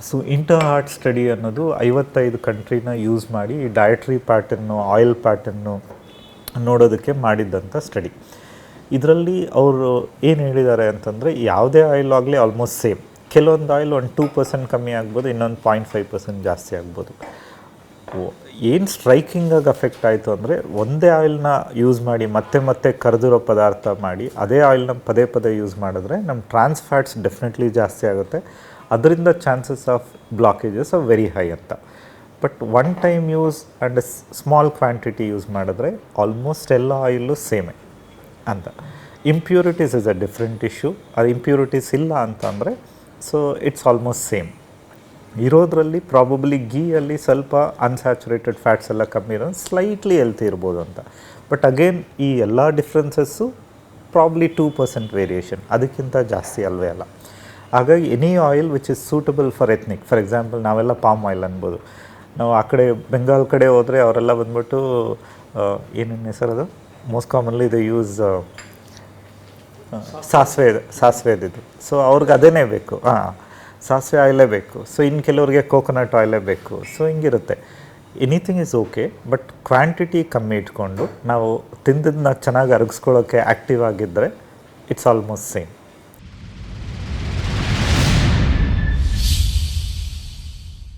So inter heart study ಅನ್ನೋದು 55 ಕಂಟ್ರಿನ use ಮಾಡಿ dietary pattern oil pattern ನೋಡೋದಕ್ಕೆ ಮಾಡಿದ್ದಂಥ ಸ್ಟಡಿ. ಇದರಲ್ಲಿ ಅವರು ಏನು ಹೇಳಿದ್ದಾರೆ ಅಂತಂದರೆ, ಯಾವುದೇ ಆಯಿಲ್ ಆಗಲಿ ಆಲ್ಮೋಸ್ಟ್ ಸೇಮ್. ಕೆಲವೊಂದು ಆಯಿಲ್ ಒಂದು 2% ಕಮ್ಮಿ ಆಗ್ಬೋದು, ಇನ್ನೊಂದು 0.5% ಜಾಸ್ತಿ ಆಗ್ಬೋದು. ಏನು ಸ್ಟ್ರೈಕಿಂಗಾಗಿ ಅಫೆಕ್ಟ್ ಆಯಿತು ಅಂದರೆ, ಒಂದೇ ಆಯಿಲ್ನ ಯೂಸ್ ಮಾಡಿ ಮತ್ತೆ ಕರೆದಿರೋ ಪದಾರ್ಥ ಮಾಡಿ ಅದೇ ಆಯಿಲ್ನ ಪದೇ ಯೂಸ್ ಮಾಡಿದ್ರೆ ನಮ್ಮ ಟ್ರಾನ್ಸ್ ಫ್ಯಾಟ್ಸ್ ಡೆಫಿನೆಟ್ಲಿ ಜಾಸ್ತಿ ಆಗುತ್ತೆ. ಅದರಿಂದ chances of blockages are very high ಅಂತ. But one time use and small quantity use ಮಾಡಿದ್ರೆ ಆಲ್ಮೋಸ್ಟ್ ಎಲ್ಲ ಆಯಿಲು ಸೇಮೇ ಅಂತ. Impurities is a different issue. ಅದು ಇಂಪ್ಯೂರಿಟೀಸ್ ಇಲ್ಲ ಅಂತಂದರೆ ಸೊ ಇಟ್ಸ್ ಆಲ್ಮೋಸ್ಟ್ ಸೇಮ್. ಇರೋದ್ರಲ್ಲಿ ಪ್ರಾಬಬ್ಲಿ ಗೀಯಲ್ಲಿ ಸ್ವಲ್ಪ ಅನ್ಸ್ಯಾಚುರೇಟೆಡ್ ಫ್ಯಾಟ್ಸ್ ಎಲ್ಲ ಕಮ್ಮಿ ಇರೋದು ಸ್ಲೈಟ್ಲಿ ಹೆಲ್ತಿ ಇರ್ಬೋದು ಅಂತ. ಬಟ್ ಅಗೇನ್ ಈ ಎಲ್ಲ ಡಿಫ್ರೆನ್ಸಸ್ಸು ಪ್ರಾಬ್ಲಿ 2% ವೇರಿಯೇಷನ್, ಅದಕ್ಕಿಂತ ಜಾಸ್ತಿ ಅಲ್ವೇ ಅಲ್ಲ. ಹಾಗಾಗಿ any oil which is suitable for ethnic. For example ನಾವೆಲ್ಲ ಪಾಮ್ ಆಯಿಲ್ ಅನ್ಬೋದು. ನಾವು ಆ ಕಡೆ ಬೆಂಗಾಲ್ ಕಡೆ ಹೋದರೆ ಅವರೆಲ್ಲ ಬಂದ್ಬಿಟ್ಟು ಏನೇನು ಹೆಸರದು ಮೋಸ್ಟ್ ಕಾಮನ್ಲಿ ಇದು ಯೂಸ್ ಸಾಸಿವೆದಿದ್ದು. ಸೊ ಅವ್ರಿಗೆ ಅದೇ ಬೇಕು, ಸಾಸಿವೆ ಆಯಿಲೇ ಬೇಕು. ಸೊ ಇನ್ನು ಕೆಲವ್ರಿಗೆ ಕೋಕೋನಟ್ ಆಯಿಲೇ ಬೇಕು. ಸೊ ಹಿಂಗಿರುತ್ತೆ. Anything is okay, but quantity ಕಮ್ಮಿ ಇಟ್ಕೊಂಡು ನಾವು ತಿಂದದನ್ನ ಚೆನ್ನಾಗಿ ಅರಗಿಸ್ಕೊಳ್ಳೋಕ್ಕೆ ಆ್ಯಕ್ಟಿವ್ ಆಗಿದ್ದರೆ ಇಟ್ಸ್ ಆಲ್ಮೋಸ್ಟ್ ಸೇಮ್.